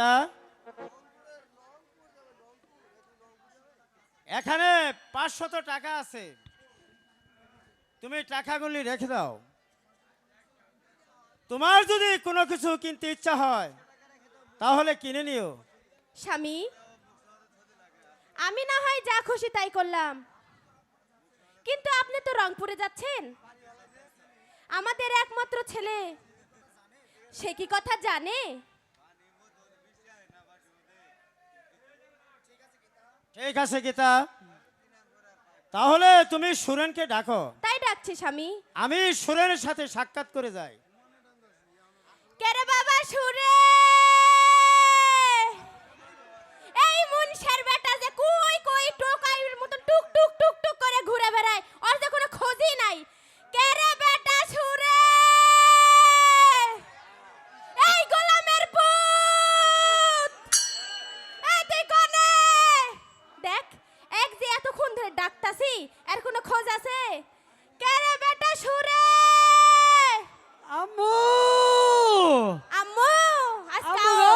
গীতা, এখানে 500 টাকা আছে, তুমি টাকাগুলি রেখে দাও। তোমার যদি কোনো কিছু কিনতে ইচ্ছা হয় তাহলে কিনে নিও। স্বামী, আমি না হয় যা খুশি তাই করলাম, কিন্তু আপনি তো রংপুরে যাচ্ছেন, আমাদের একমাত্র ছেলে, সে কি কথা জানে? ঠিক আছে গীতা, তাহলে তুমি সুরেনকে ডাকো। তাই ডাকছি স্বামী। আমি সুরেনের সাথে সাক্ষাৎ করে যাই। কেরে বাবা সুরে, এই মুনশের বেটা যে কই কই টোকাইয়ের মতন টুক টুক টুক টুক করে ঘুরে বেড়ায়, ওর যে কোনো খোঁজই নাই। কেরে বেটা সুরে, এই গোলামের পুত, এই তুই কোনে? দেখ, এক যে এতক্ষণ ধরে ডাকতাছি, এর কোনো খোঁজ আছে? কেরে বেটা সুরে, আম্মু আম্মু আজকে আম্মু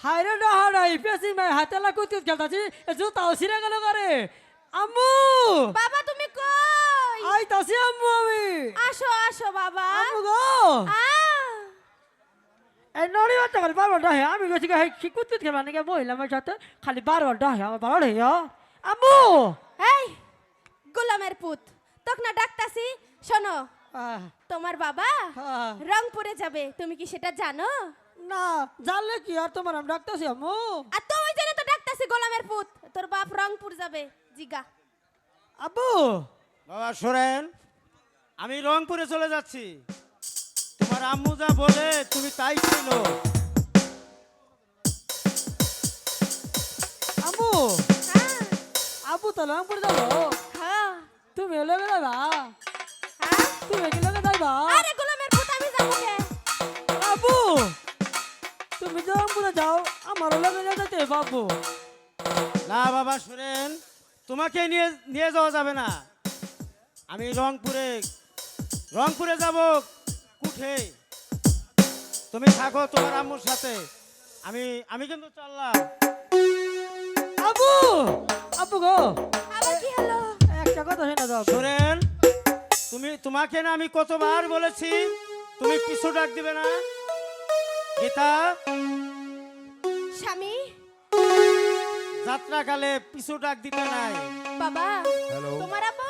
হায়রে না হারাই পেছি মাই হাতেলা কুতিত খেলতাছি জুতাও ছিঁড়ে গেল করে আম্মু বাবা তুমি কই? আইতাছি আম্মু আমি আসো আসো বাবা। আম্মু গো আ এই নড়ি বাচ্চা খালি বারবার ডাহে আমি গেছি কি কুতিত খেলা নাকি বইলাম আমার সাথে খালি বারবার ডাহে আমার ভালো রে আম্মু এই গোলামের পুত, তোকে না ডাকতাছি, শোনো, তোমার বাবা রংপুরে যাবে, তুমি কি সেটা জানো? না জানলে কি আর তোমার আমি ডাকতেছি আম্মু আর তো ওই জন্য তো ডাকতাছি গোলামের পুত, তোর বাপ রংপুর যাবে, জিগা। আব্বু বাবা সুরেন, আমি রংপুরে চলে যাচ্ছি, তোমার আম্মু যা বলে তুমি তাই ছিল। আম্মু হ্যাঁ আব্বু তো রংপুর যাবো হ্যাঁ তুমি লগে যাবা হ্যাঁ। তুমি কি লগে যাইবা আরে গোলামের পুত, আমি যাবো কে? আব্বু তুমি যে রংপুরে যাও আমারও লগে যেতে বাবু না বাবা সুরেন, তোমাকে নিয়ে নিয়ে যাওয়া যাবে না, আমি রংপুরে যাব কুঠে, তুমি থাকো তোমার আম্মুর সাথে, আমি আমি কিন্তু চললাম। আব্বু আব্বু গো আবার কি হলো? একটা কথা শুনে দাও সুরেন, তোমাকে না আমি কতবার বলেছি তুমি পিছু ডাক দিবে না। গীতা, স্বামী, যাত্রাকালে পিছু ডাক দিতে নাই। বাবা, হ্যালো তোমার আব্বু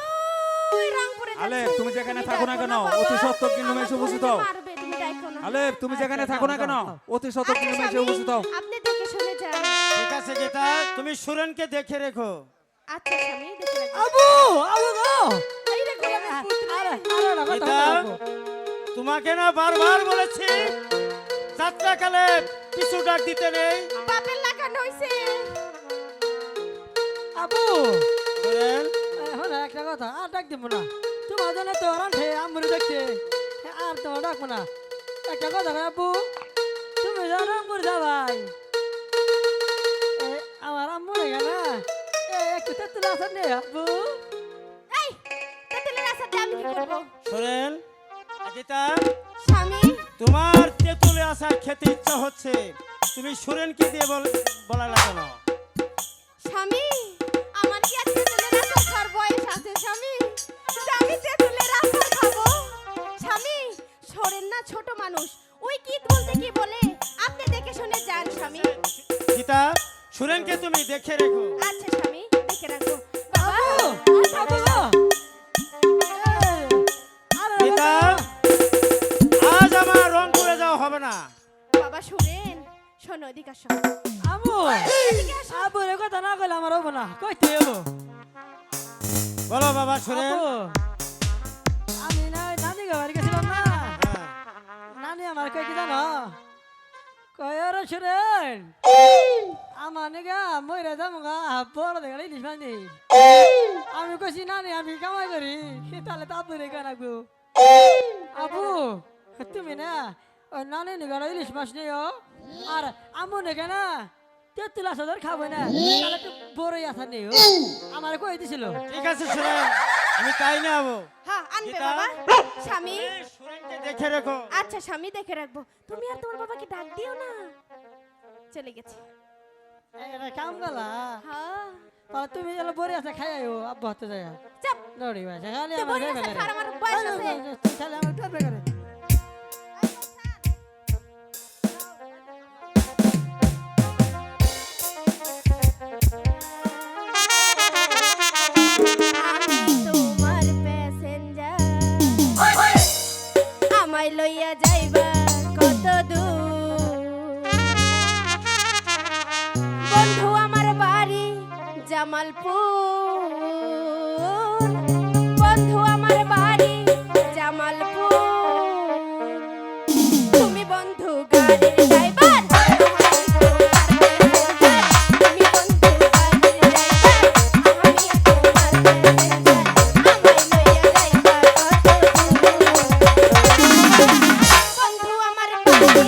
ওই রংপুরে যাচ্ছে। আলেপ, তুমি যেখানে তুমি থাকো না ডাকো কেন, বাবা। অতি সত্বর কিন্তু আমার এসে উপস্থিত ধরে হও। মারবে, তুমি ডাকো না। আলেপ, তুমি যেখানে থাকো না কেন অতি সত্বর আচ্ছা, কিন্তু এসে স্বামী, উপস্থিত হও। আপনি দেখে শুনে যান। ঠিক আছে গীতা, তুমি সুরেনকে দেখে রেখো। আচ্ছা স্বামী, দেখে রাখবো। আব্বু আব্বু গো এই রে গোলামের পুত রে। আরে আরে না কথা গীতা, আব্বু তোমাকে না বারবার বলেছি যাত্রাকালে পিছু ডাক দিতে নেই। বাপের লাগানো হইছে। আব্বু সুরেন, এখন একটা কথা আর ডাক দিব না তোমার জন্য তো রান্ধে আমরে দেখতে আর তোমার ডাকবো না একটা কথা কই আব্বু তুমি যা রংপুর যাবাই আমার আম্মু রে না একটু তেতুল আসেন রে আব্বু এই, তেতুলের আসাতে আমি কি করব? সুরেন, গীতা, স্বামী, তোমার তেঁতুলে আসার খেতে ইচ্ছা হচ্ছে, তুমি সুরেনকে দিয়ে বলা কেন? স্বামী, আমার কি আর তেতুলের আচার খাওয়ার বয়স আছে স্বামী? যে আমি তেতুলের আচার খাবো? স্বামী, সরেন না ছোট মানুষ, ওই কি বলতে কি বলে, আপনি দেখে শুনে যান স্বামী। গীতা, সুরেনকে তুমি দেখে রেখো। আচ্ছা স্বামী, দেখে রাখবো। বাবা, আব্বু গো আরে গীতা, আজ আমার রংপুরে যাওয়া হবে না। বাবা শুনেন, শোনো এদিকে আসো। আম্মু এদিকে আসো। আব্বু রে কথা না কইলে আমার হবো না কইতে হবো বলো বাবা সুরেন। আব্বু আমি না নানি বাড়ি গেছিলাম না হ্যাঁ, নানি আমার কই কি জানো কয়র শুনেন আমার নিগা মইরা যাবো গা বড় দেখালে ইলিশ মানি আমি কইছি নানি আমি কামাই করি তাহলে তো আব্বু রে গানাবো আব্বু তুমি না ওই নানি নিগা ইলিশ মাছ নিও আর আম্মু নিগা না তেতুল আসাদের খাবো না তাহলে একটু বড়ই আসা নিও আমার কই দিছিল ঠিক আছে সুরেন, আমি তাই নেবো। হ্যাঁ, আনবে গীতা, বাবা। স্বামী, সুরেনকে দেখে রেখো। আচ্ছা স্বামী, দেখে রাখবো। তুমি আর তোমার বাবাকে ডাক দিও না। চলে গেছে। এটা কাম গলা হ্যাঁ তাহলে তুমি এলো বড়ি আছে খাই আইও আব্বা হাতে যায় চাপ নড়ি ভাই খালি তুই আমার বড়ি বেবে আছে করে খার আমার বয়স আছে। তুই খালি আমার বেবে করে আমি তোমার প্যাসেঞ্জার আমায় লইয়া যাইবা কত দূর বন্ধু আমার বাড়ি জামালপুর বন্ধু আমার বাড়ি জামালপুর তুমি বন্ধু গাড়ির ড্রাইভার তুমি বন্ধু গাড়ির ড্রাইভার আমি তোমার প্যাসেঞ্জার আমায় লইয়া যাইবা কত দূর বন্ধু আমার বাড়ি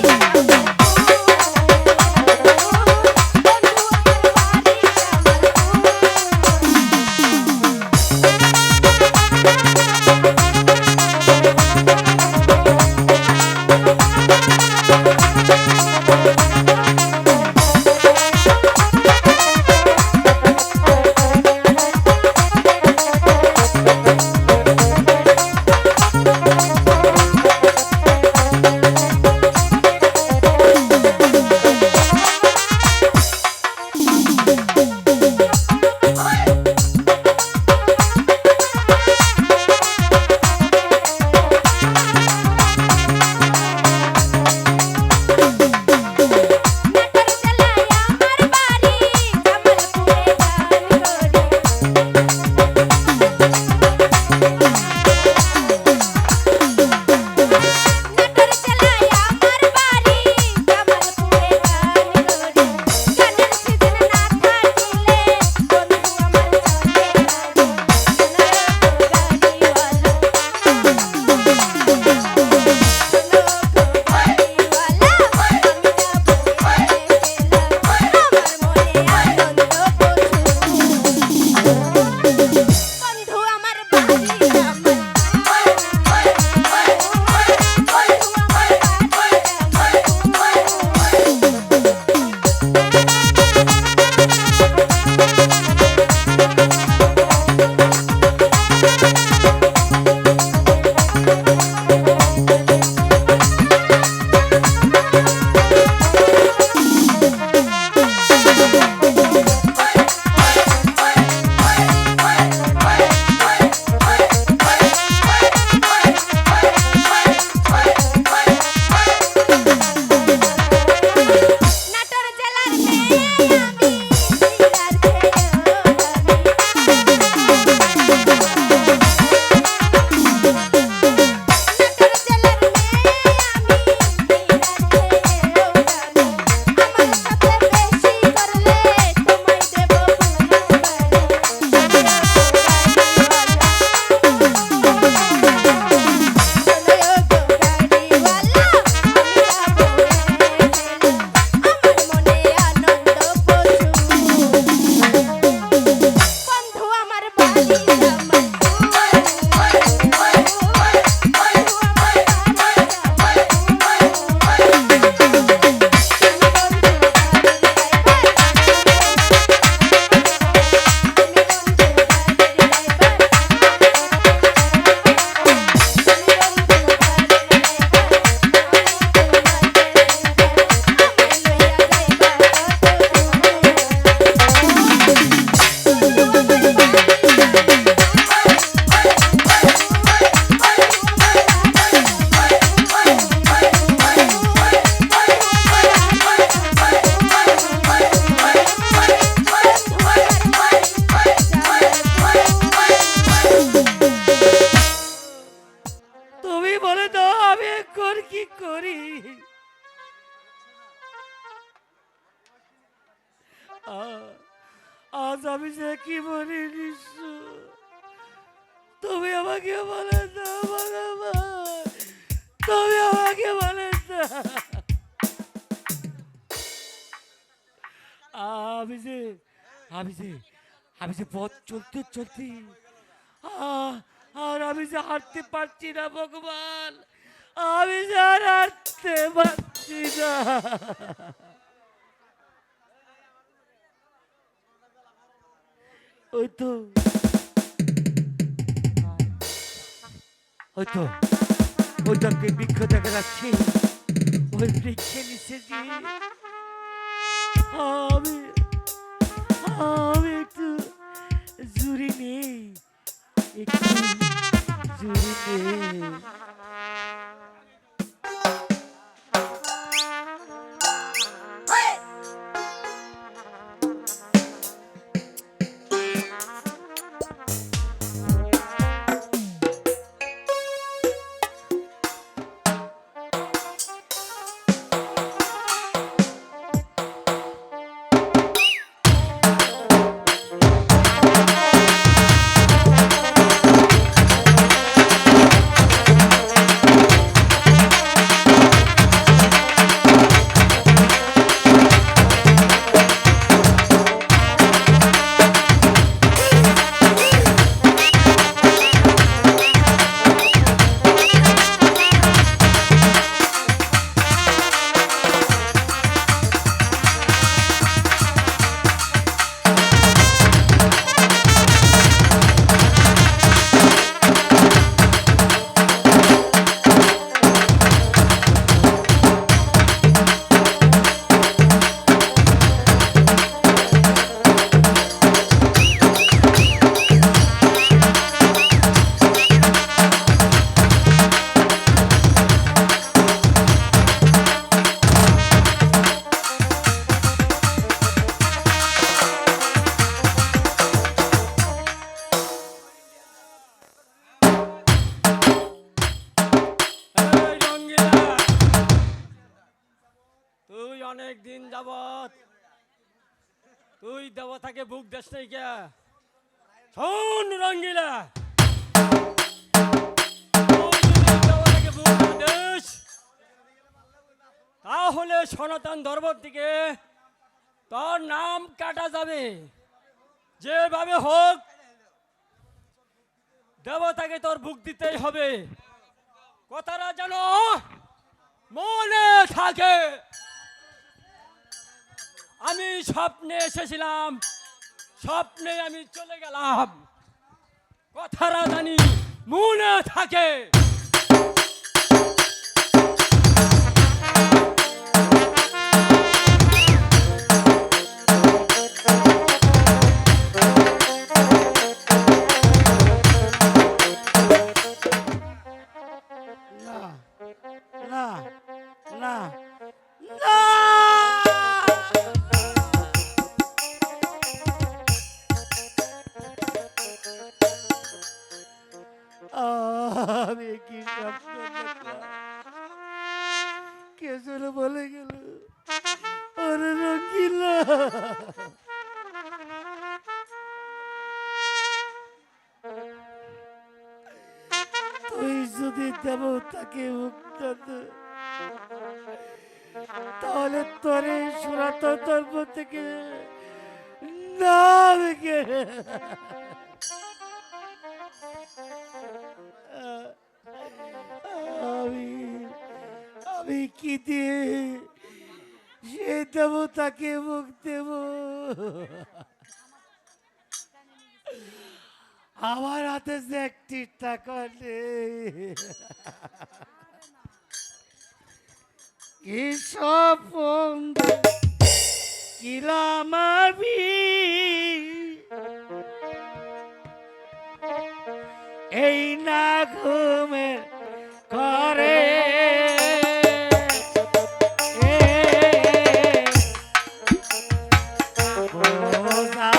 আজ আমি যে কি বলি নিঃস্ব, তুমি আমাকে বলে দাও ভগবান, তুমি আমাকে বলে দাও। আমি যে আমি যে আমি যে পথ চলতে চলতে আর আমি যে হাঁটতে পারছি না ভগবান, আমি যে আর হাঁটতে পারছি না। ওই তো ওই তো ওইটাকে বৃক্ষ দেখা যাচ্ছে। ওই বৃক্ষের নিচে গিয়ে আমি আমি একটু জুড়ি নেই, একটু জুড়ি নেই। এই রঙ্গিলা, তুই অনেক দিন যাবত তুই দেবতাকে বুক দেশ নাই কে? শোন রঙ্গিলা, তুই যদি দেবতাকে বুক না দিস, তাহলে সনাতন ধর্ম থেকে তোর নাম কাটা যাবে। যেভাবে হোক দেবতাকে তোর বুক দিতেই হবে। কথাটা যেন মনে থাকে। আমি স্বপ্নে এসেছিলাম, স্বপ্নে আমি চলে গেলাম। কথাটা জানি মনে থাকে। না না না না, আমি কি স্বপ্ন দেখলাম? কে যেন বলে গেল, ওরে রঙ্গিলা, তুই যদি দেবতাকে মুক্ত দে, তাহলে তোরে সনাতন ধর্ম থেকে নাম কে? আমি আমি কি দিয়ে সে দেবতাকে মুখ দেব? আমার হাতে যে একটি টাকা নেই। কি সব কিলাম আমি এই না ঘুমের করে বোঝা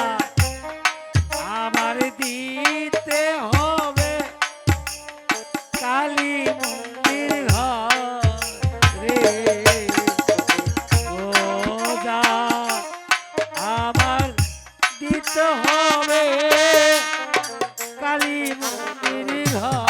আমার দিতে হবে কালী মন্দির ঘরে। বোঝা আমার দিতে হবে কালী মন্দির ঘর।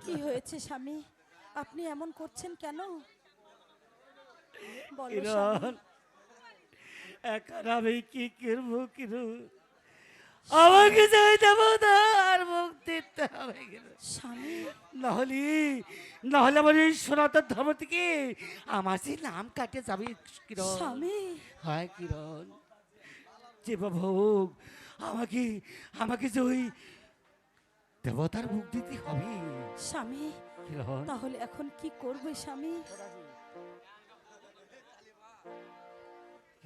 কি হয়েছে স্বামী, আপনি এমন করছেন কেন? বলো কিরণ স্বামী। এখন আমি কি করবো কিরণ? আমাকে যাই দেবো না, আর মুখ দিতে হবে কিরণ। স্বামী, নাহলে নাহলে আমার এই সনাতন ধর্ম থেকে আমার যে নাম কাটে যাবে কিরণ। স্বামী, হয় কিরণ, যে ভোগ আমাকে আমাকে যে ওই দেবতার মুখ দিতে হবে স্বামী, কিরণ। তাহলে এখন কি করবে স্বামী?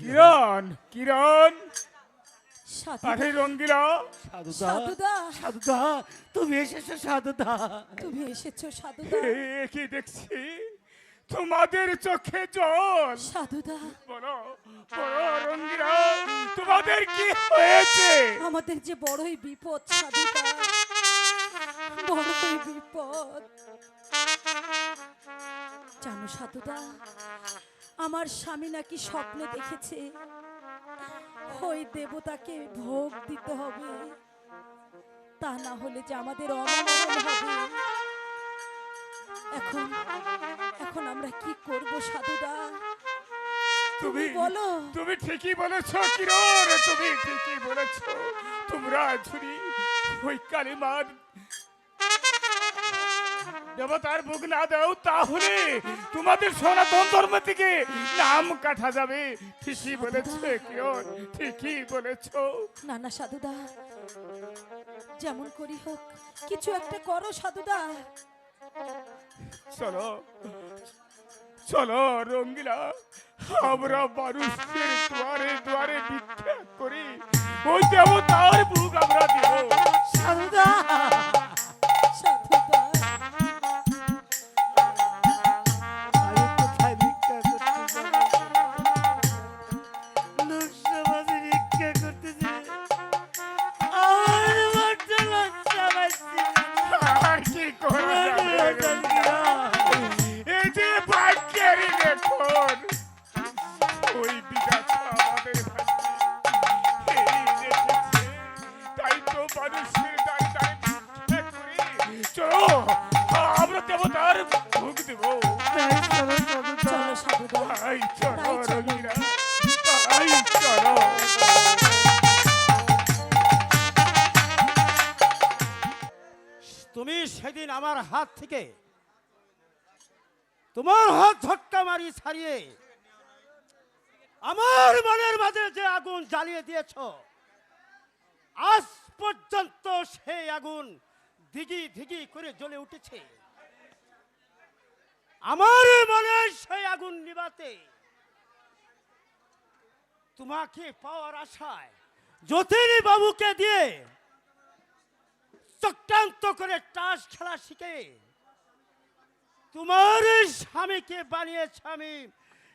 কিরণ কিরণ সাধু, পাঠে রঙ্গিলা সাধুদা সাধুদা, সাধুদা তুমি এসেছো সাধুদা। তুমি এসেছো সাধুদা। কি দেখছি তোমাদের চোখে জল। সাধুদা, বলো বলো রঙ্গিলা, তোমাদের কি হয়েছে? আমাদের যে বড়ই বিপদ সাধুদা, বড়ই বিপদ। জানো সাধুদা, আমার স্বামী নাকি স্বপ্নে দেখেছে ওই দেবতাকে ভোগ দিতে হবে, তা না হলে যে আমাদের অমঙ্গল হবে। এখন এখন আমরা কি করব সাধুদা, তুমি বলো। তুমি ঠিকই বলেছো কিরণ, তুমি ঠিকই বলেছো। তোমরা যদি ওই কালিমার দেবতার ভোগ না দাও তাহলে তোমাদের সনাতন ধর্ম থেকে নাম কাটা যাবে। ঠিকই বলেছো কিরণ, ঠিকই বলেছো। না না সাধুদা, যেমন করি হোক কিছু একটা করো সাধুদা। চলো চলো রঙ্গিলা, আমরা মানুষের দুয়ারে দুয়ারে ভিক্ষা করি, ওই দেবতার ভোগ আমরা দেব। সাধুদা সাধুদা, আমি কোথায় ভিক্ষা করতে যাবো? লোক সমাজে ভিক্ষা করতে যেয়ে আমার বড্ড লজ্জা লাগছে। আর কি করা যাবে রঙ্গিলা? এই যে ভাগ্যের লেখন, ওই বিধাতা আমাদের ভাগ্যে এই রেখেছে, তাই তো মানুষের দ্বারে দ্বারে ভিক্ষা করি। চলো আমরা দেবতার ভোগ দেবো। তাই চলো সাধুদা। চলো সাধুদা। তাই চলো তাই চলো। রঙ্গিলা, তাই চলো। তুমি সেদিন আমার হাত থেকে তোমার হাত ঝটকা মারি ছাড়িয়ে আমার মনের মাঝে যে আগুন জ্বালিয়ে দিয়েছ, আজ পর্যন্ত সেই আগুন দিগি দিগি করে জ্বলে উঠেছে। আমার মনে সেই আগুন নিভাতে তোমাকে পাওয়ার আশায় জ্যোতিনী বাবুকে দিয়ে চক্রান্ত করে তাস খেলা শিখে তোমার স্বামীকে বানিয়েছে আমি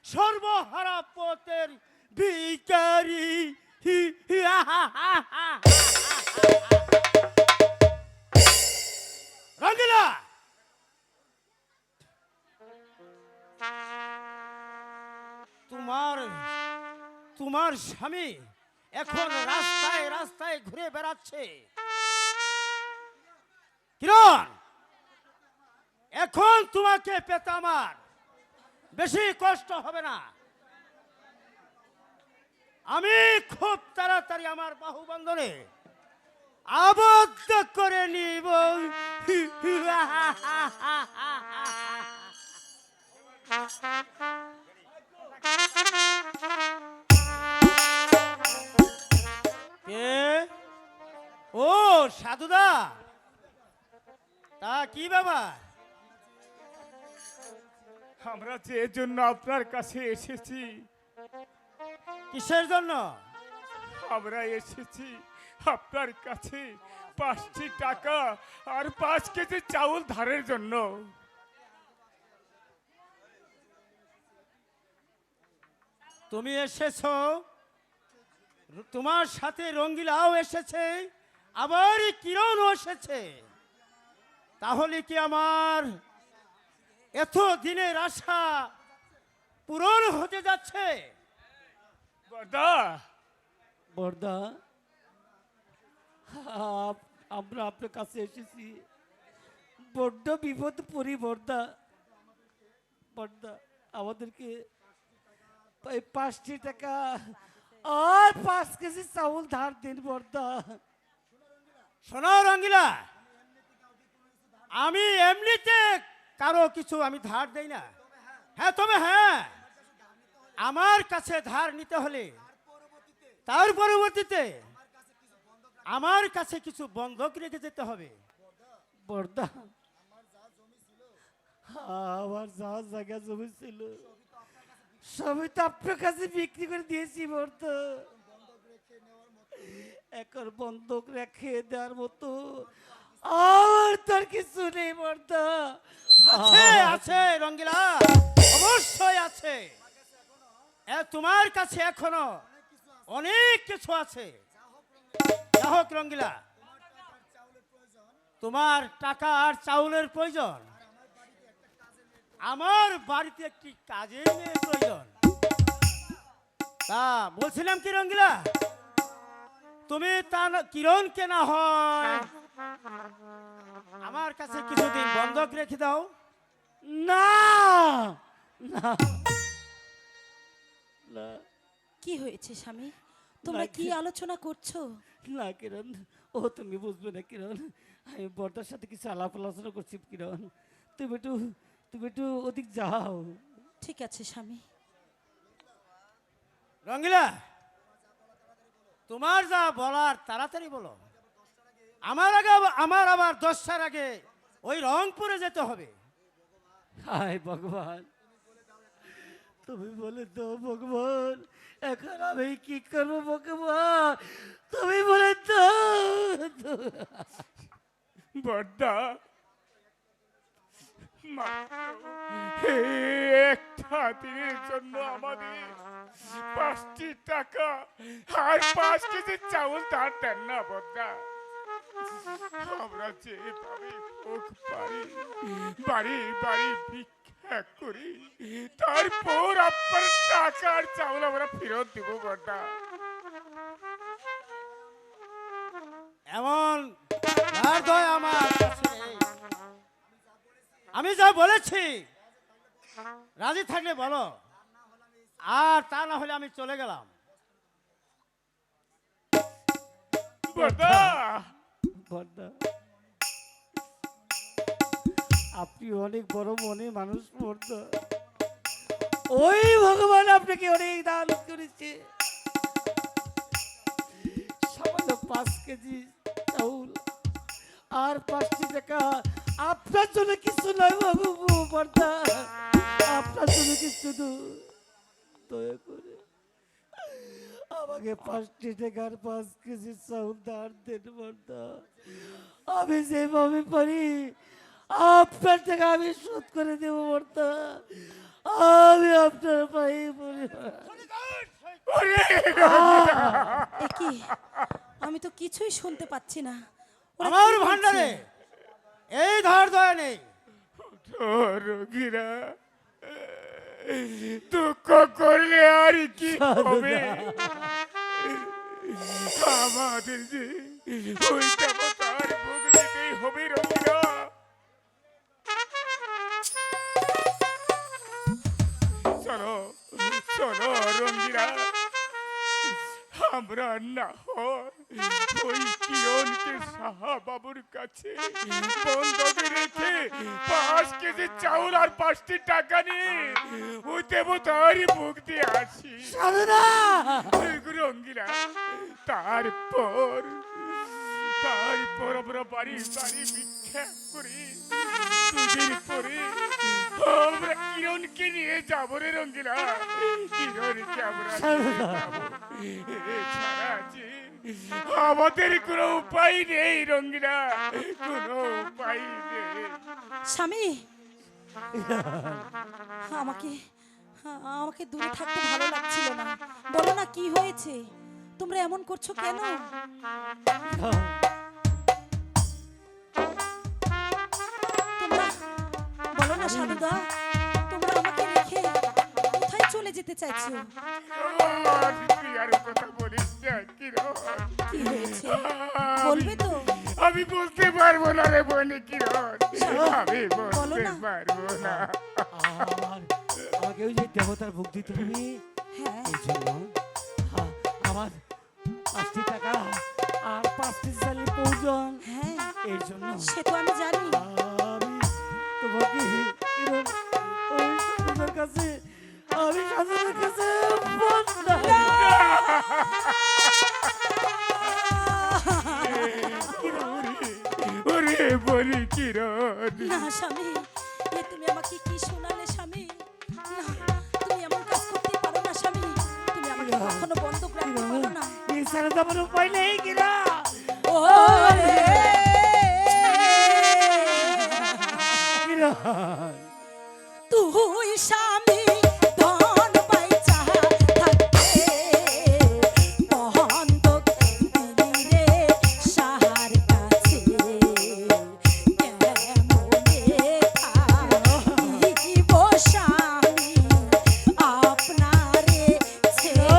সর্বহারা পথের ভিখারি। হি হি আহা হা হা। রঙ্গিলা, তোমার তোমার স্বামী এখন রাস্তায় রাস্তায় ঘুরে বেড়াচ্ছে। কিরণ, এখন তোমাকে পেতে আমার বেশি কষ্ট হবে না। আমি খুব তাড়াতাড়ি আমার বাহুবন্ধনে আবদ্ধ করে নিব। কে? ও সাধুদা, তা কি ব্যাপার? আমরা যে জন্য আপনার কাছে এসেছি, কিসের জন্য? আমরা এসেছি আপনার কাছে 5টি টাকা আর 5 কেজি চাউল ধারের জন্য। তুমি এসেছো, তোমার সাথে রঙ্গিলাও এসেছে, আবার কিরণও এসেছে। তাহলে কি আমার এত দিনের আশা পূরণ হতে যাচ্ছে? বর্দা, বর্দা, আমরা আপনার কাছে এসেছি বড্ড বিপদ পড়ি বর্দা। বর্দা আমাদেরকে 5টি টাকা আর 5 কেজি চাউল ধার দিন বর্দা। শোনো রঙ্গিলা, আমি এমনিতে কারো কিছু আমি ধার দেই না। হ্যাঁ, তবে হ্যাঁ, আমার কাছে ধার নিতে হলে তার পরবর্তীতে আমার কাছে কিছু বন্ধক রেখে যেতে হবে। বর্দা আমার যা জায়গা জমি ছিল সবই তো আপনার কাছে বিক্রি করে দিয়েছি বর্দা। এখন বন্ধক রেখে দেওয়ার মতো আর তার কিছু নেই বর্দা। আছে আছে রঙ্গিলা, অবশ্যই আছে। তোমার কাছে এখনো অনেক কিছু আছে। যা হোক রঙ্গিলা, তোমার টাকা আর চাউলের প্রয়োজন, আমার বাড়িতে একটি কাজের মেয়ের প্রয়োজন। তা বলছিলাম কি রঙ্গিলা, তুমি কিরণকে না হয় আমার কাছে কিছুদিন বন্ধক রেখে দাও। না না না কি হয়েছে স্বামী? তোমরা কি আলোচনা করছো? না কিরণ, ও তুমি বুঝবে না কিরণ, আমি বর্দার সাথে কিছু আলাপ আলোচনা করছি কিরণ। তুমি একটু ওদিক যাও। ঠিক আছে স্বামী। রঙ্গিলা, তোমার যা বলার তাড়াতাড়ি বলো। আমার আবার 10টার আগে ওই রংপুরে যেতে হবে। হায় ভগবান, তুমি বলে তো ভগবান, এখন আমি কি করবো ভগবান, তুমি বলে তো। বর্দা, একটা দিনের জন্য আমাদের 5টি টাকা আর 5 কেজি চাউল ধার দেন না বর্দা। আমরা যেভাবে হোক বাড়ি বাড়ি ভিক্ষা করি, তারপর আপনার টাকা আর চাউল আমরা ফেরত দিব বর্দা। এমন আর দয় আমার কাছে নেই। আমি যা বলেছি রাজি থাকলে বলো, আর তা না হলে আমি চলে গেলাম। বর্দা, বর্দা, আপনি অনেক বড় মনে মানুষ বর্দা। ওই ভগবান আপনাকে অনেক দান করেছে। সামান্য 5 কেজি চাউল আর 5টি টাকা আপনার জন্য কিছু নয় বাবু বর্দা, আপনার জন্য কিছু দয়া করে আমাকে 5টি টাকা আর 5 কেজি চাউল ধার দেন বর্দা। আমি যেভাবে পারি আপনার টাকা আমি শোধ করে দেব বর্দা। আমি আপনার পায়ে পড়ি। এ কি? আমি তো কিছুই শুনতে পাচ্ছি না। ওরা আমার কি বলছে? ভান্ডারে এই ধার দয়া নেই। রোগীরা দুঃখ করলে আর কি হবে? আমাদের যে ওই দেবতার ভোগ দিতেই হবে রোগীরা। চলো চলো রঙ্গিরা, আমরা না হয় ওই কিরণকে সাহা বাবুর কাছে বন্ধকে রেখে 5 কেজি চাউল আর 5টি টাকা নিয়ে ওই দেবতারই মুখ দিয়ে আসি রঙ্গিরা। তারপর আমরা বাড়ি বাড়ি ভিক্ষা করি, দুদিন পরে আমরা কিরণকে নিয়ে যাবো রে রঙ্গিলা। কিরণকে আমরা নিয়ে যাবো। এছাড়া যে আমাদের কোনো উপায় নেই রঙ্গিলা, কোনো উপায় নেই। স্বামী, আমাকে আমাকে দূরে থাকতে ভালো লাগছিল না। বলো না কি হয়েছে? তোমরা এমন করছো কেন? তোমরা বলো না সাধুদা, তোমরা আমাকে রেখে কোথায় চলে যেতে চাইছো? তুই আর কথা বলিস না কিরণ। কি হয়েছে বলবে তো? আমি বলতে পারবো না রে বনি কিরণ, আমি বলো বলতে না। পারবো না। আমার আমাকে ওই যে দেবতার ভোগ দিতে হবে, হ্যাঁ এই জন্য আমার 5টি টাকা আর 5টি চালের প্রয়োজন। হ্যাঁ এই জন্য সে তো আমি জানি। আমি তোমাকে কিরণ ওই সাধুদের কাছে, আমি সাধুদের কাছে বন্ধা। ওরে বনি কিরণ, না স্বামী, এ তুমি আমাকে কি শোনালে স্বামী? না, তুমি এমন কাজ করতে পারো না স্বামী। তুমি আমাকে কখনো বন্ধক রাখতে পারো না। এই ছাড়া তো আমার উপায় নেই কিরা। ও রে কিরণ তুই স্বামী ধন পাইছা থাকতে বন্ধক দিলি রে সাহার কাছে, কেমনে থাকিব স্বামী আপনারে ছেড়ে?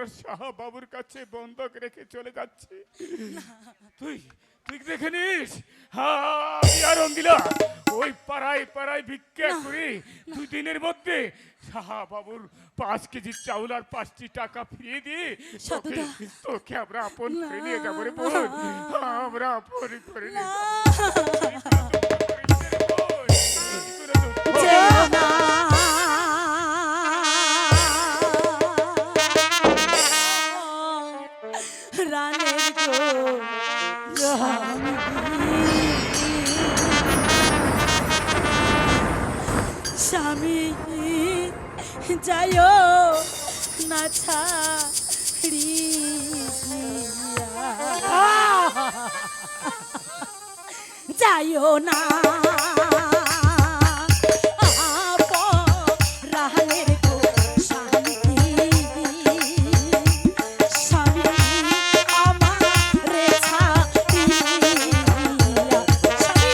তোর শাহবাবুর কাছে বন্ধক রেখে চলে যাচ্ছি। তুই তুই দেখে নিস, আমি আর রঙ্গিলা ওই পাড়ায় পাড়ায় ভিক্ষা করি 2 দিনের মধ্যে শাহবাবুর 5 কেজি চাউল আর 5টি টাকা ফিরিয়ে দিয়ে সাধুদা। তোকে আমরা আপন করে নিয়ে যাবো রে বোন, আমরা আপন করে নিয়ে যাবো। যেও না রানের গো স্বামী যাইও না ছাড়িয়া যাইও না রানের গো স্বামী স্বামী আমারে ছাড়িয়া স্বামী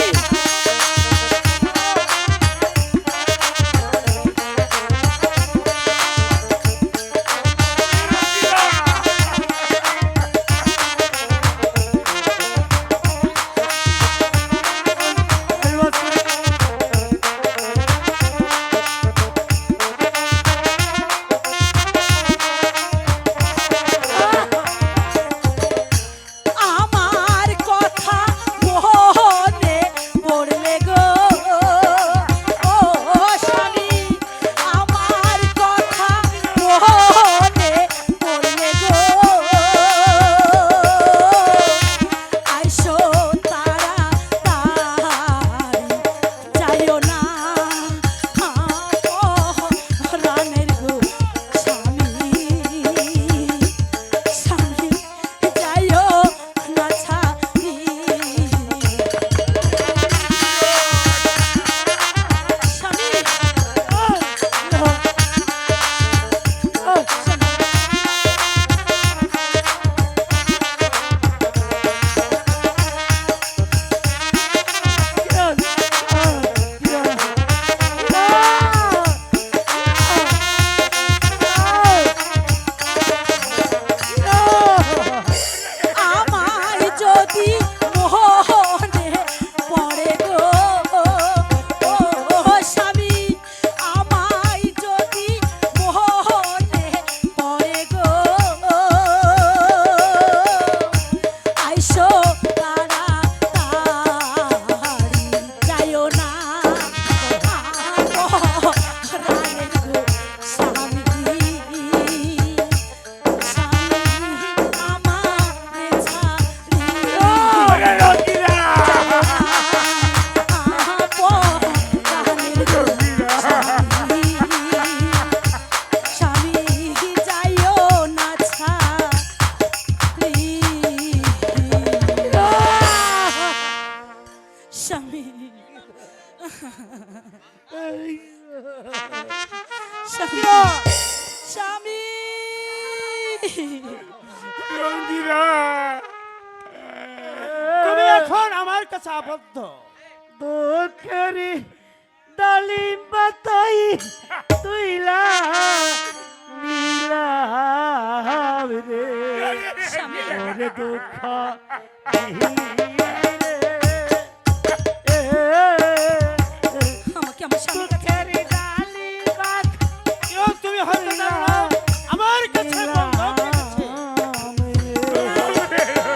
আমার কথা মনে পড়লে গো ও স্বামী আমার কথা মনে পড়লে গো আইসো তাড়াতাড়ি যাইও না রানের গো স্বামী স্বামী যাইও না ছাড়ি স্বামী আমায় যদি মোহনে পড়ে গো ও স্বামী আমায় যদি মোহনে পড়ে গো আইসো তাড়াতাড়ি যাইও না রানের গো স্বামী স্বামী স্বামী রঙ্গিলা তুমি এখন আমার কাছে আবদ্ধ। দুঃখেরি ডালিম বাতাই তুইলা নীলাম রে স্বামী ওরে দুঃখ আমাকে আমার স্বামীর কাছে দুঃখেরি ডালিম কেউ তুমি হয়তো জানো না, আমার কাছে বন্ধক রেখেছে।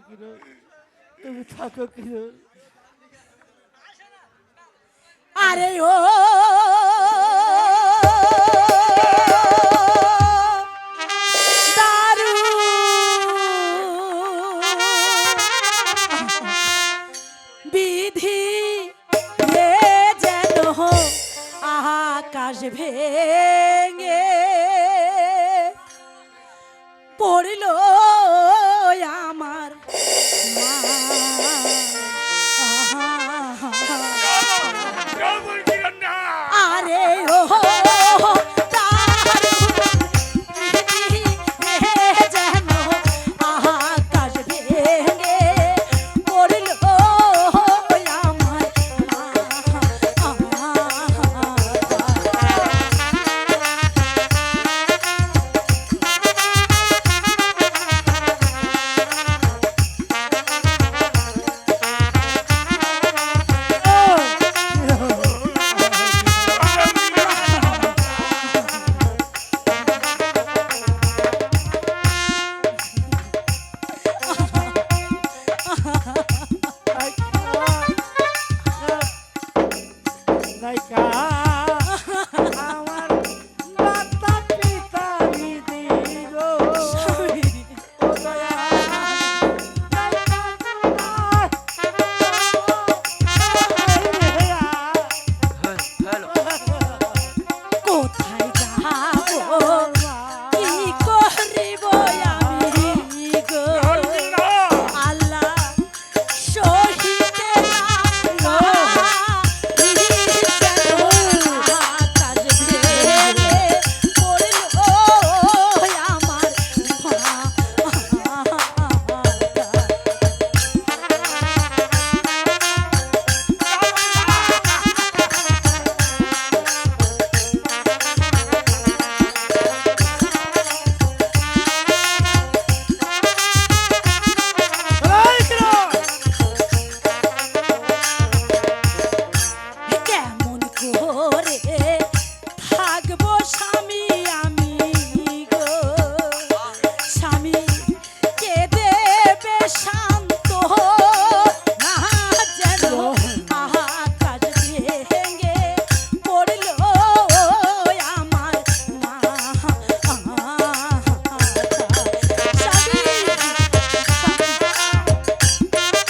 কিরণ, তুমি থাকো কিরণ। আরে ও দারু বিধি এ যেন আকাশ ভেঙে পড়ল আমার মা। রাবণ কিরণ না আরে ও দারু বিধি এ যেন আকাশ ভেঙে পড়ল আমার মা। নায়িকা, আমার মাতা পিতা বিধি গো, ও দয়া, নায়িকা কোথায় যাবো কি করিব আমি গো আল্লাহ সহিতে না আকাশ ভেঙে পড়ল আমার এই কিরণ! কেমন করে থাকবো স্বামী আমি গো স্বামী কে দেবে শান্ত না যেন আকাশ ভেঙে পড়ল আমার মা। স্বামী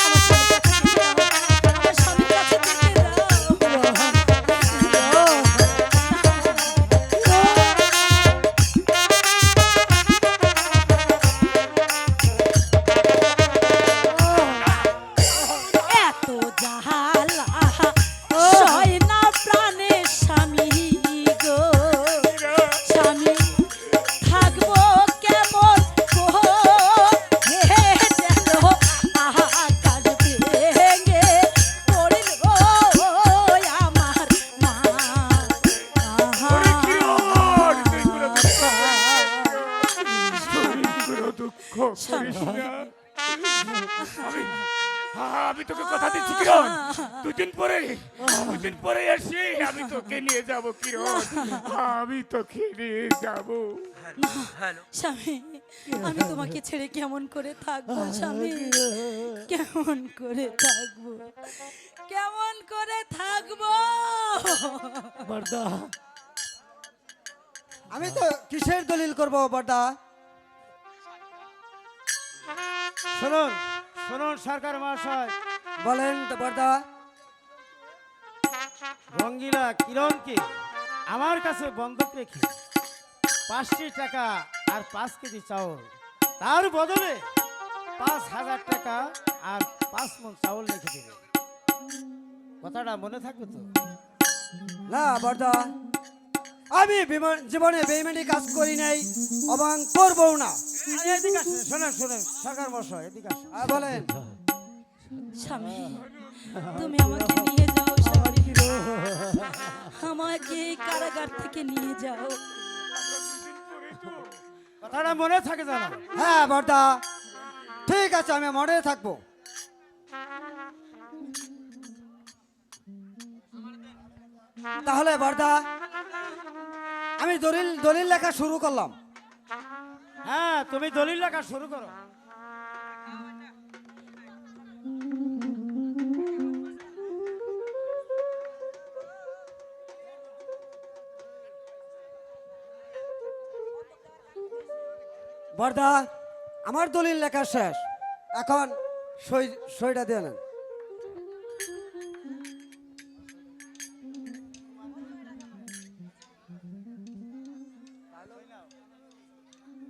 আমার স্বামীর কাছে যেতে দাও। এত জাহালা সয় না প্রাণে স্বামী গো স্বামী থাকবো কেমন হে যেন আকাশ ভেঙে পড়ল আমার মা। ওরে কিরণ, তুই কোনো দুঃখ করিস না। আমি তোকে কথা দিচ্ছি কিরণ, দুদিন পরে আসি আমি তোকে নিয়ে যাব কিরণ, আমি তোকে নিয়ে যাব। স্বামী আমি তোমাকে ছেড়ে কেমন করে থাকবো স্বামী কেমন করে থাকবো কেমন করে থাকবো বর্দা, আমি তো কিসের দলিল করব বড়দা? শুনুন শুনুন সরকার মহাশয়, বলেন তো বড়দা। রঙ্গিলা কিরণকে আমার কাছে বন্ধক রেখে 5টি টাকা আর 5 কেজি চাউল, তার বদলে 5,000 টাকা আর 5 মণ চাউল রেখে দেবে। কথাটা মনে থাকবে তো? না বড়দা, আমি জীবনে বেইমানি কাজ করি নাই এবং করবও না। এদিকে আসেন, শোনেন শোনেন সরকার মহাশয়, এদিকে আসেন। বলেন। স্বামী তুমি আমাকে নিয়ে যাও স্বামী আমাকে এই কারাগার থেকে নিয়ে যাও কথাটা মনে থাকে জানো? হ্যাঁ বড়দা, ঠিক আছে, আমি মনে থাকবো। তাহলে বড়দা আমি দলিল লেখা শুরু করলাম। হ্যাঁ তুমি দলিল লেখা শুরু করো। বর্দা আমার দলিল লেখা শেষ, এখন সইটা দিয়ে নেন।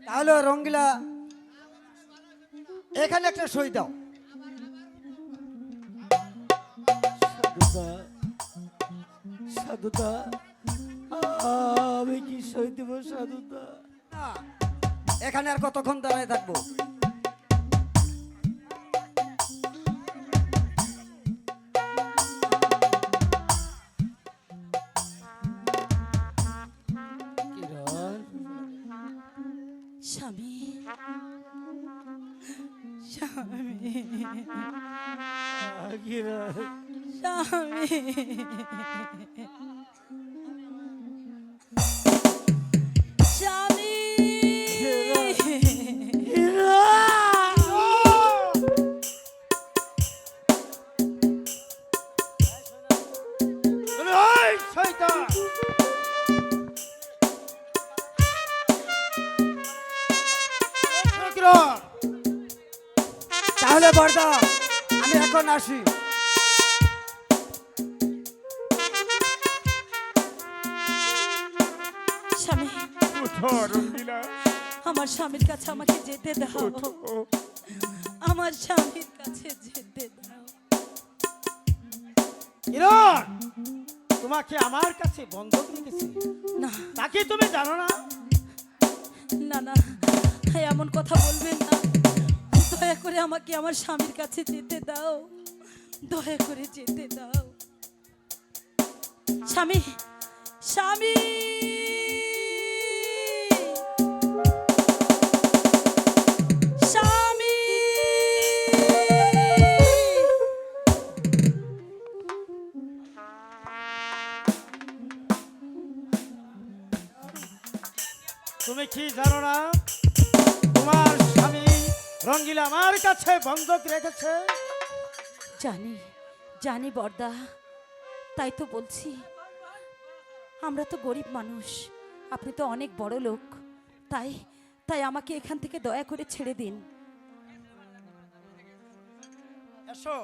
তাহলে রঙ্গিলা এখানে একটা সই দাও। সাধুদা, আমি কি সই দেব সাধুদা? না, এখানে আর কতক্ষণ দাঁড়ায় থাকবো? স্বামী স্বামী স্বামী ওই শয়তান! ফকির! তাহলে বর্দা আমি এখন আসি। স্বামী উঠো রঙ্গিলা, আমার স্বামীর কাছে আমাকে যেতে দাও, উঠো। আমার স্বামীর কাছে যেতে দাও। কিরণ, তোমাকে আমার কাছে বন্ধক রেখেছি, না তাকে তুমি জানো না? না না, এমন কথা বলবেন না, দয়া করে আমাকে আমার স্বামীর কাছে যেতে দাও, দয়া করে যেতে দাও। স্বামী স্বামী স্বামী তুমি কি জানো না তোমার স্বামী রঙ্গিলা আমার কাছে বন্ধক রেখেছে? জানি জানি বর্দা, তাই তো বলছি, আমরা তো গরিব মানুষ, আপনি তো অনেক বড় লোক, তাই তাই আমাকে এখান থেকে দয়া করে ছেড়ে দিন। এসো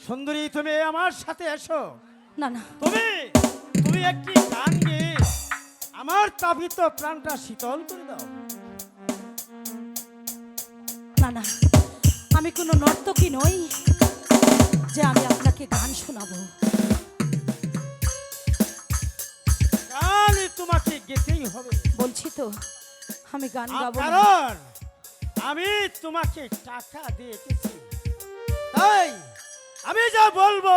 সুন্দরী, তুমি আমার সাথে এসো। না না, তুমি তুমি একটি গান গেয়ে আমার তাপিত প্রাণটা শীতল করে দাও। না না, আমি কোনো নর্তকী নই যে আমি আপনাকে গান শোনাবো। গান তোমাকে গেতেই হবে, বলছি তো আমি গান গাবো না। কারণ আমি তোমাকে টাকা দিয়ে এসেছি, তাই আমি যা বলবো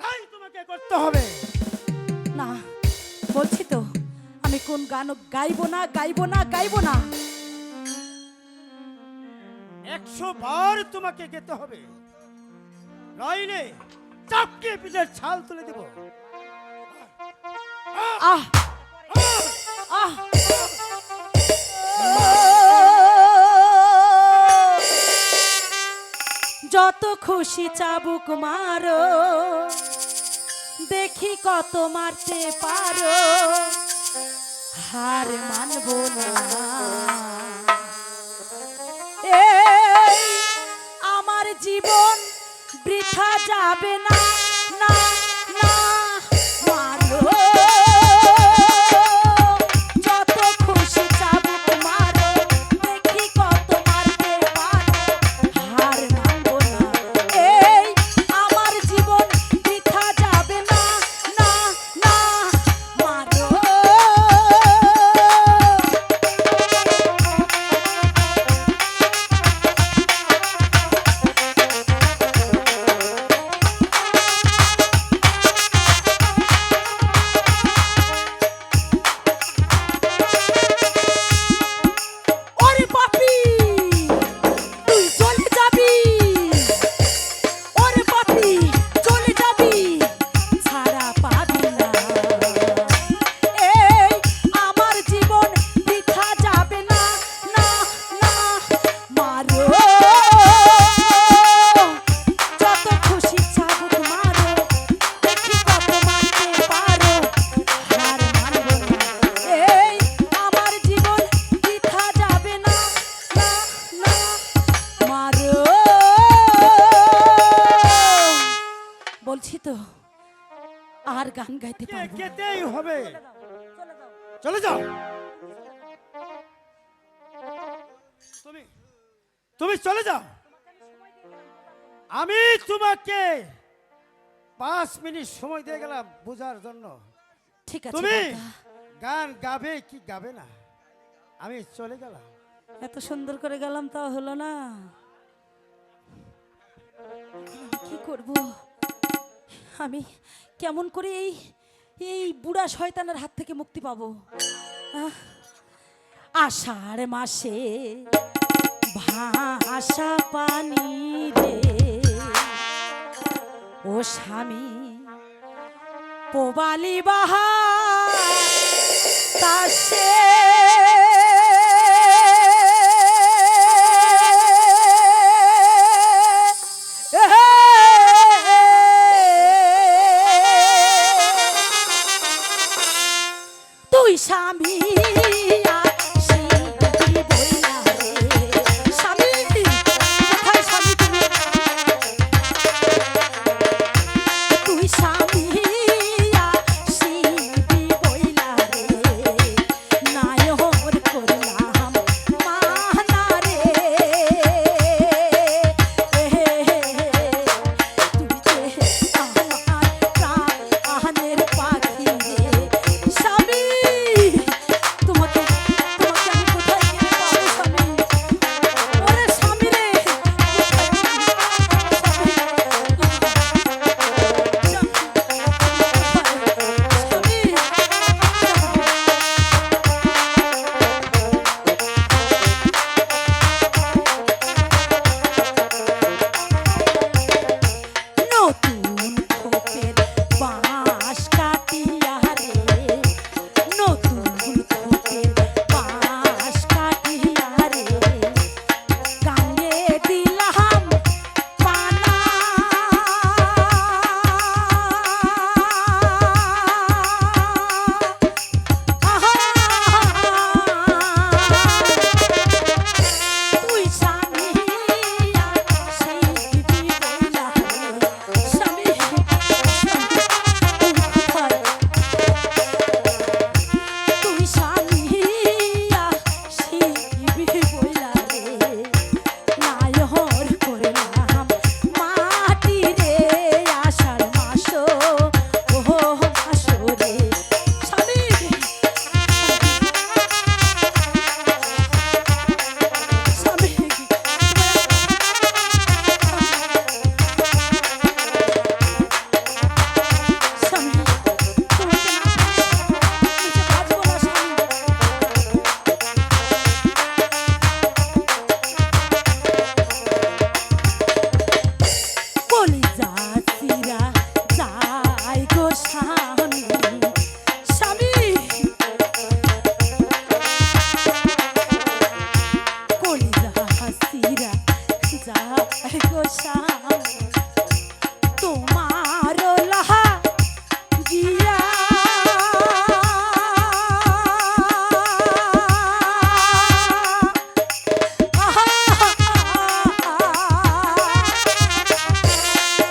তাই তোমাকে করতে হবে। না, বলছি তো আমি কোন গান গাইবো না গাইবো না গাইবো না। 100 বার তোমাকে গেতে হবে, নইলে চাপকে পিঠের ছাল তুলে দেব। আহ আহ যত খুশি চাবুক মারো, দেখি কত মারতে পারো, হার মানবো না। এই আমার জীবন বৃথা যাবে না, না না, মারো যত খুশি চাবুক মারো, দেখি কত মারতে পারো, হার মানবো না। এই আমার জীবন বৃথা যাবে না, না না, মারো। তো আর গান গাইতে পারবো না। যেতেই হবে। চলে যাও। তুমি তুমি চলে যাও। আমি তোমাকে 5 মিনিট সময় দিয়ে গেলাম বোঝার জন্য ঠিক আছে তুমি বর্দা। গান গাবে কি গাবে না। আমি চলে গেলাম। এত সুন্দর করে গেলাম তাও হলো না। আমি কি করব? আমি কেমন করে এই এই বুড়া শয়তানের হাত থেকে মুক্তি পাবো? আহ, আষাঢ় মাসে ভাষা পানি রে ও স্বামী পোবালি বাহা তাসে তুই স্বামী আসিবি বইলা রে। স্বামী, কোথায় স্বামী তুমি? তুই স্বামী আসিবি বইলা রে। নায়র করলাম মানা রে। তুই যে আমার প্রাণের পাখি রে। স্বামী, তোমাকে তোমাকে আমি কোথায় গিয়ে পাবো স্বামী? ওরে স্বামী রে, নতুন খোপের বাঁশ কাটিয়া রে, নতুন খোপের বাঁশ কাটিয়া রে, গাঙ্গে দিলাম পানা। তুই স্বামী আসিবি বইলা রে। স্বামী, তুই স্বামী আসিবি বইলা রে। নায়র করলাম মাটি রে। আষাঢ় মাস ও মাস রে। স্বামী, স্বামী, স্বামী, তোমাকে না বুঝে বাঁচবো না স্বামী। কলিজা চিরা যায় গো স্বামী। স্বামী, কলিজা চিরা যায় গো স্বামী। তোমার লাহা গিয়া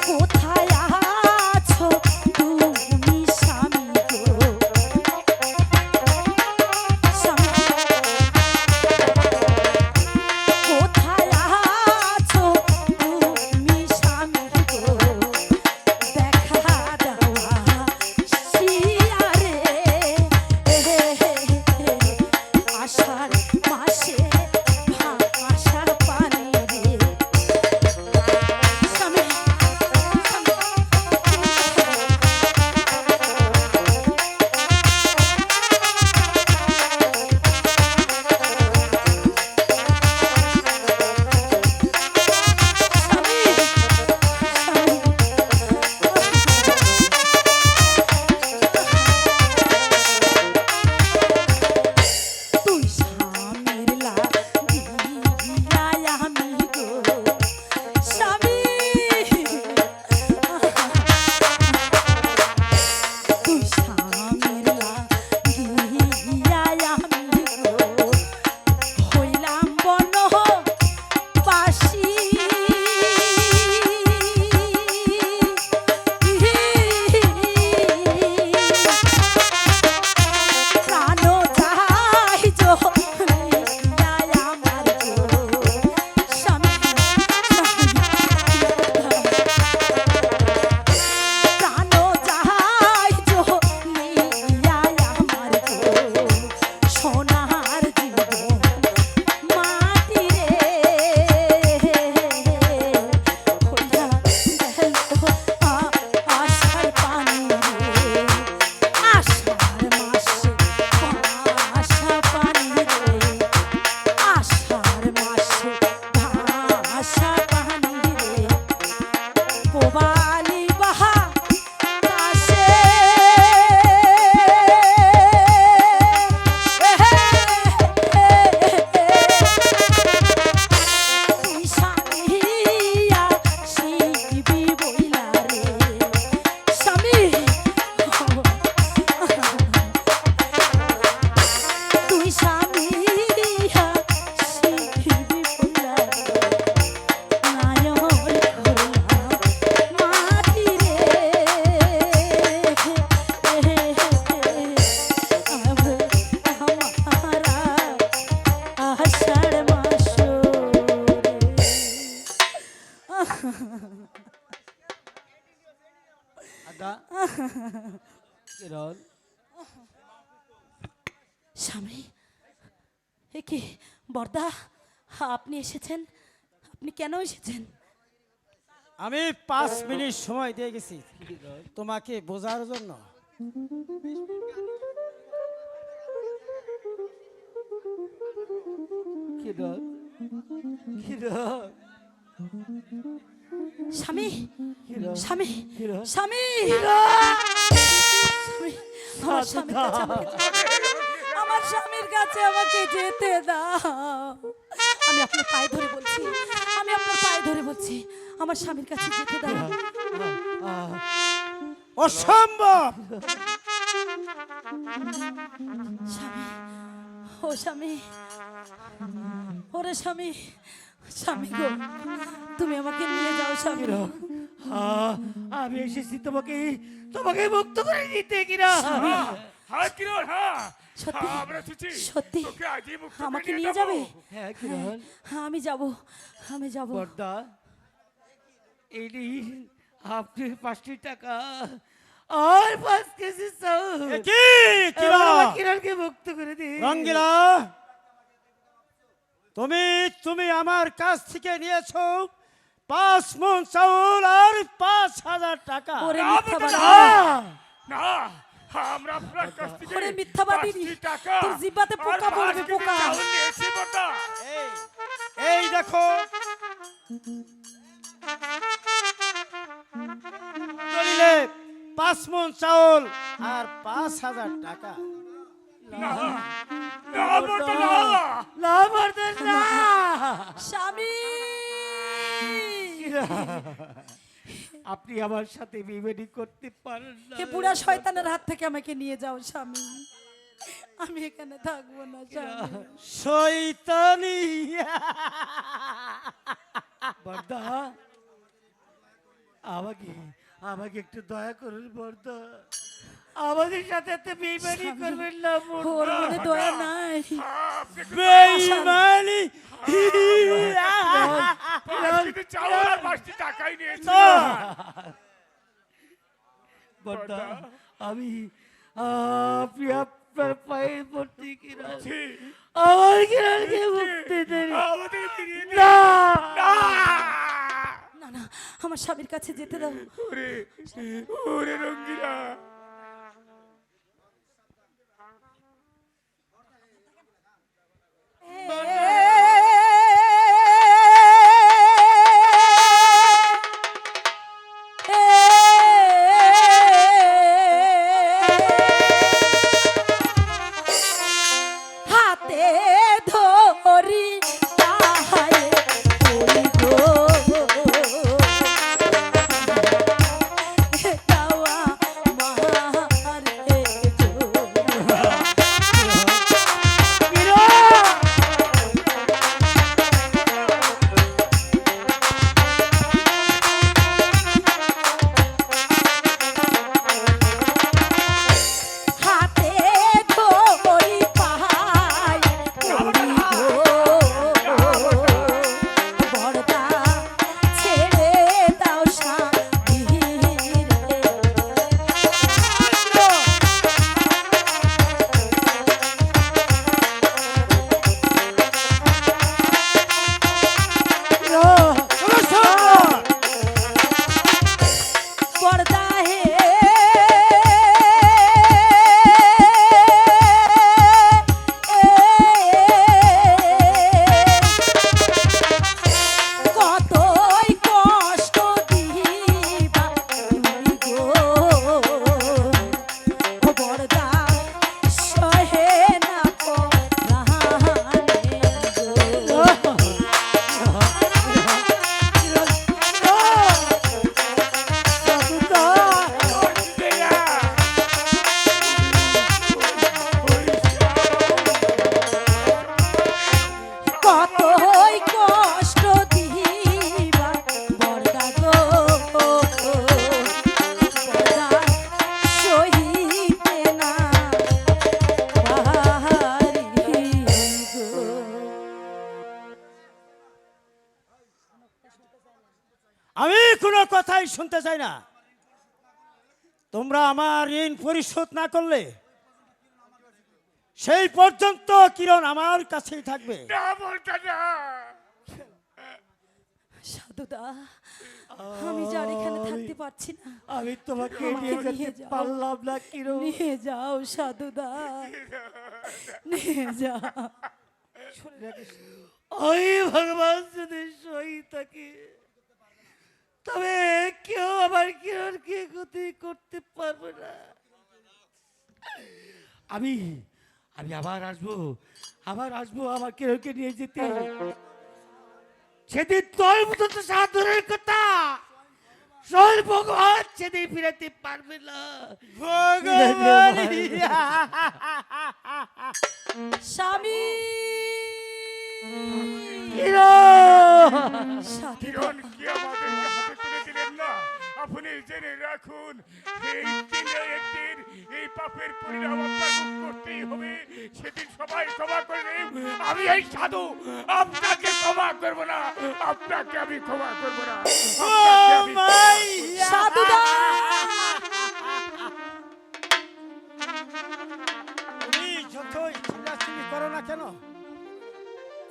কোথায় আছো তুমি স্বামী গো? স্বামী, কোথায় আছো তুমি স্বামী? আদা কিরণ স্বামী এ কি বর্দা আপনি এসেছেন? আপনি কেন এসেছেন? আমি 5 মিনিট সময় দিয়ে গেছি তোমাকে বোঝার জন্য। কিরণ কিরণ স্বামী কিরণ স্বামী কিরণ স্বামী স্বামী, আমার স্বামীর কাছে আমাকে যেতে দাও। আমি আপনার পায়ে ধরে বলছি, আমি আপনার পায়ে ধরে বলছি, আমার স্বামীর কাছে যেতে দাও। অসম্ভব। স্বামী, ও স্বামী, ওরে স্বামী, স্বামী গো, তুমি আমাকে নিয়ে যাও স্বামী। আমি এসেছি তোমাকে তোমাকে মুক্ত করে দিতে কিরা হ্যাঁ কিরণ, হ্যাঁ সত্যি হ্যাঁ, আমরা এসেছি। সত্যি তোকে আজই মুক্ত করে আমাকে নিয়ে নিয়ে যাবো। যাবে? হ্যাঁ কিরণ হ্যাঁ আমি যাব, আমি যাব। বর্দা এই নিন আপনি 5টি টাকা আর 5 কেজি চাউল এ কি কিরা? আমার কিরণকে মুক্ত করে দিন রঙ্গিলা, তুমি আমার কাছ থেকে নিয়েছো 5 মণ চাউল আর 5,000 টাকা। ওরে না, মিথ্যাবাদী, না, আমরা আপনার কাছ থেকে ওরে মিথ্যাবাদী, 5টি টাকা তোর জিহ্বাতে আর পোকা 5 পড়বে, কেজি পোকা। চাউল নিয়েছি বর্দা। এই দেখো দলিলে 5 মণ চাউল আর 5,000 টাকা। না বর্দা, না। না বর্দা না স্বামী, আপনি আমার সাথে বিবেদি করতে পারেন না হে বুড়া শয়তানের হাত থেকে আমাকে নিয়ে যাও স্বামী, আমি এখানে থাকবো না স্বামী। শয়তানি। বর্দা আমাকে আমাকে একটু দয়া করুন বর্দা আমাদের সাথে এত বেইমানি করবেন না বর্দা। ওর মনে দয়া নাই। বেঈমানি। 5 কেজি চাউল আর 5টি টাকাই নিয়েছি। বর্দা আমি আপনি আপনার পায়ে পড়তে কিনা আমার কিরণকে মুক্তি দেন আমাদের ফিরিয়ে দিন। না না না, আমার স্বামীর কাছে যেতে দাও। ওরে ওরে রঙ্গিলা, হাতে ধরি তাহায় বলিব, গাওয়া কোনো কথাই শুনতে চাই না। তোমরা আমার ঋণ পরিশোধ না করলে সেই পর্যন্ত কিরণ আমার কাছেই থাকবে। না বর্দা না। সাধুদা, আমি যার এখানে থাকতে পারছি না, আমি তোমাকে আমাকে নিয়ে নিয়ে যেতে যাও। পারলাম না কিরণ। নিয়ে যাও সাধুদা, নিয়ে যাও। ওই ভগবান যদি সই থাকে তবে কেউ আমার কিরণকে ক্ষতি করতে পারবে না। আমি আমি আবার আসবো আমার কিরণকে নিয়ে যেতে। সেদিন তোর মতো তো সাধনের কথা সল ভগবান সেদিন ফিরাতে পারবে না। ভগবান স্বামী, কিরণ সাধুদা, কিরণ কি আমাদেরকে হাতে তুলে দিলেন না? আপনি জেনে রাখুন, এই দিনে একদিন এই পাপের পরিণাম আপনার ভোগ করতেই হবে। সেদিন সবাই ক্ষমা করবে, আমি এই সাধু আপনাকে ক্ষমা করব না, আপনাকে আমি ক্ষমা করব না, আপনাকে আমি সাধুদা। তুমি যতই চিল্লাচিল্লি করো না কেন,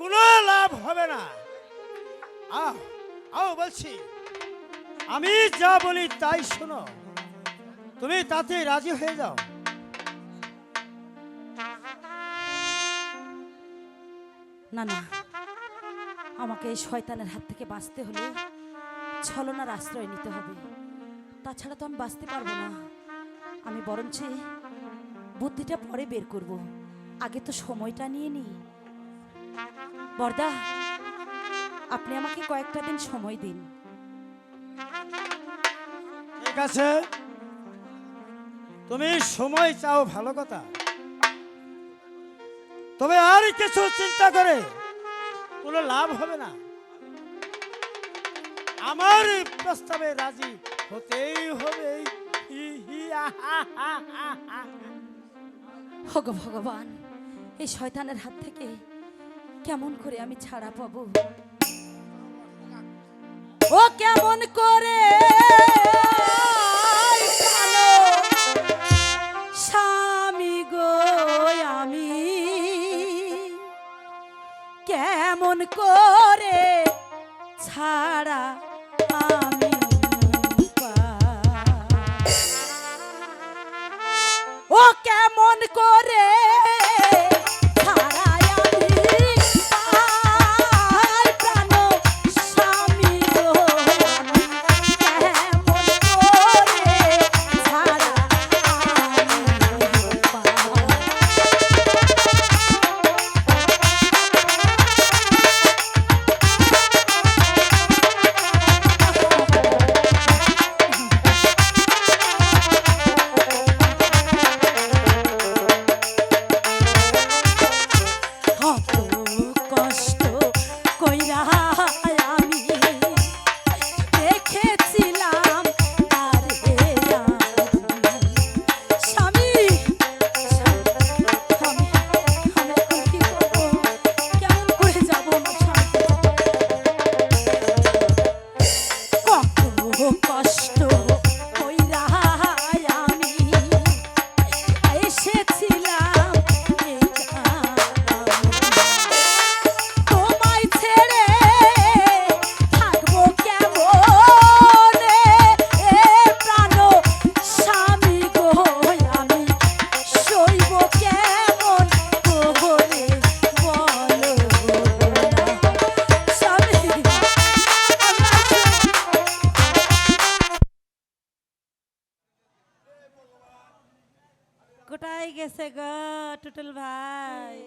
কোনো লাভ হবে না। আও আও বলছি, আমি যা বলি তাই শোনো, তুমি তাতে রাজি হয়ে যাও। না না, আমাকে এই শয়তানের হাত থেকে বাঁচতে হলে ছলনার আশ্রয় নিতে হবে, তাছাড়া তো আমি বাঁচতে পারবো না। আমি বরঞ্চ বুদ্ধিটা পরে বের করব, আগে তো সময়টা নিয়ে নিই। বরদা, আপনি আমাকে কয়েকটা দিন সময় দিন। ঠিক আছে, তুমি সময় চাও, ভালো কথা, তবে আর কিছু চিন্তা করে কোনো লাভ হবে না। আমার এই প্রস্তাবে রাজি হতেই হবে। হগো ভগবান, এই শয়তানের হাত থেকে কেমন করে আমি ছাড়া পাবো? ও কেমন করে জানো স্বামী গো, আমি কেমন করে ছাড়া আমি ও কেমন করে ছাড়াই আমি পাই প্রাণ স্বামী গো, কেমন করে ছাড়া আমি পাই। কত কষ্ট কইরা আমি দেখেছিলাম আরে স্বামী, আমি এখন কি করবো? কেমন করে যাবো আমার স্বামীকে? কত কষ্ট কইরা আমি এসেছিলাম এই তোমায় ছেড়ে থাকবো কেমনে এ প্রাণ স্বামী গো, আমি সইব কেমন করে বলো না স্বামী। কোথায় গেছে গো টুটুল ভাই?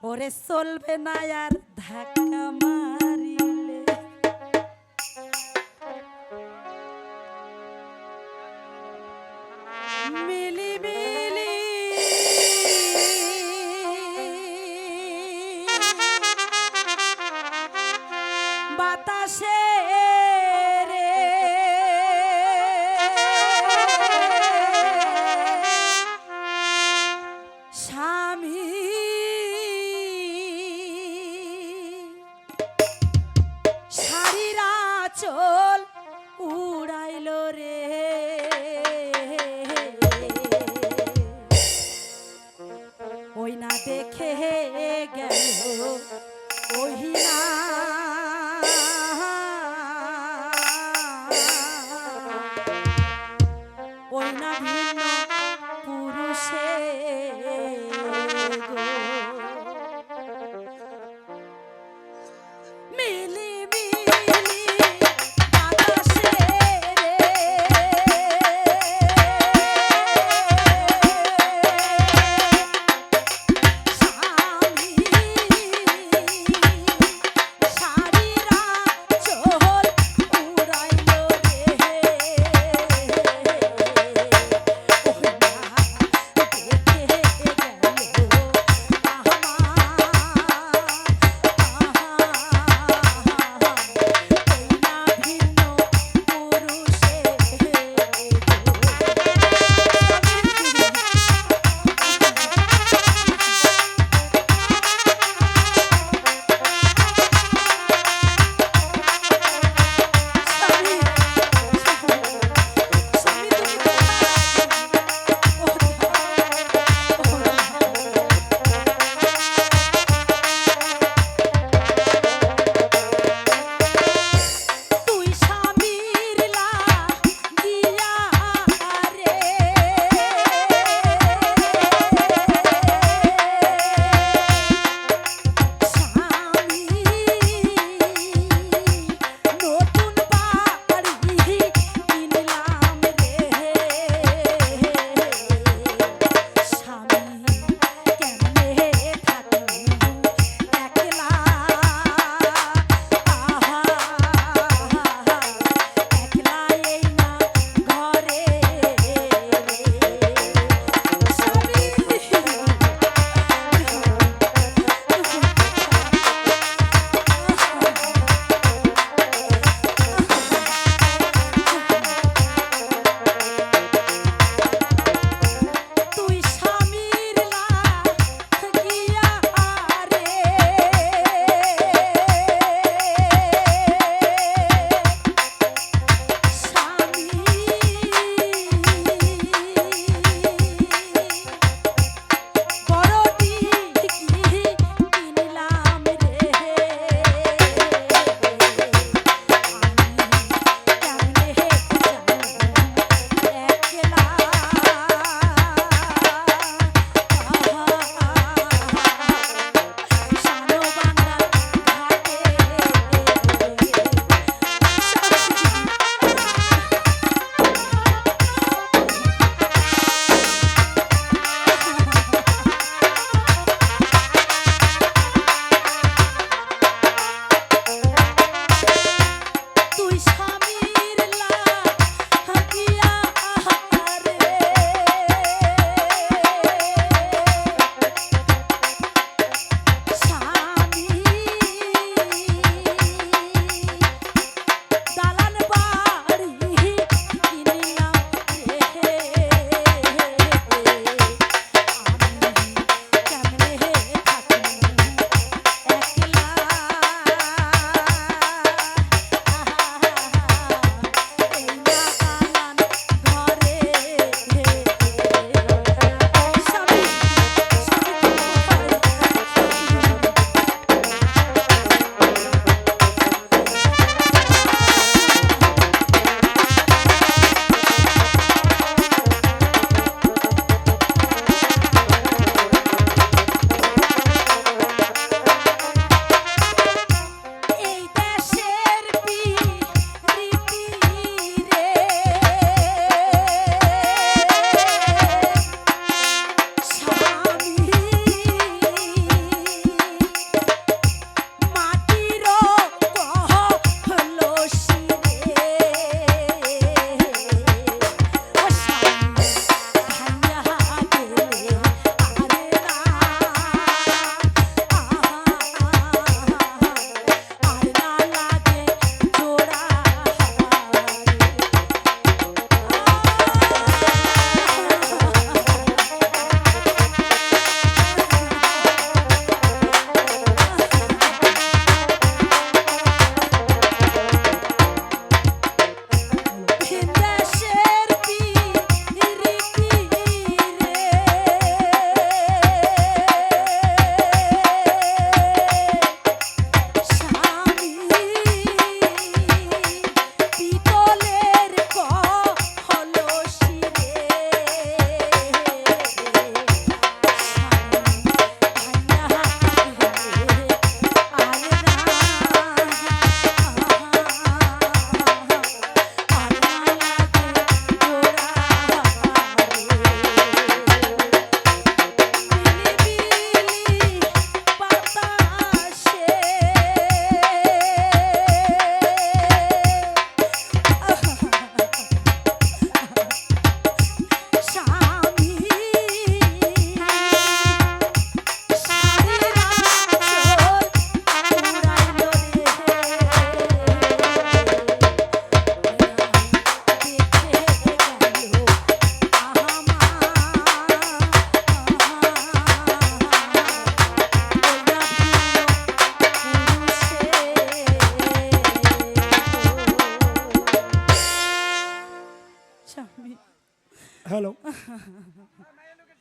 ওরে চলবে না আর ধাক্কা মারিলে, মিলি মিলি বাতাসে রে স্বামী আঁচল উড়াইল রে ওই না দেখে গেল ওই না ওই না ভিন্ন পুরুষে গো মিলি মিলি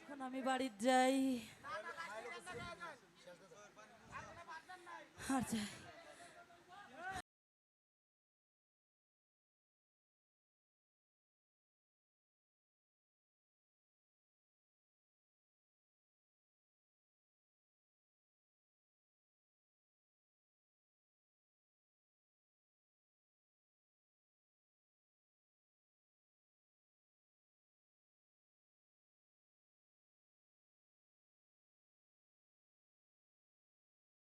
এখন আমি বাড়ির যাই আর যাই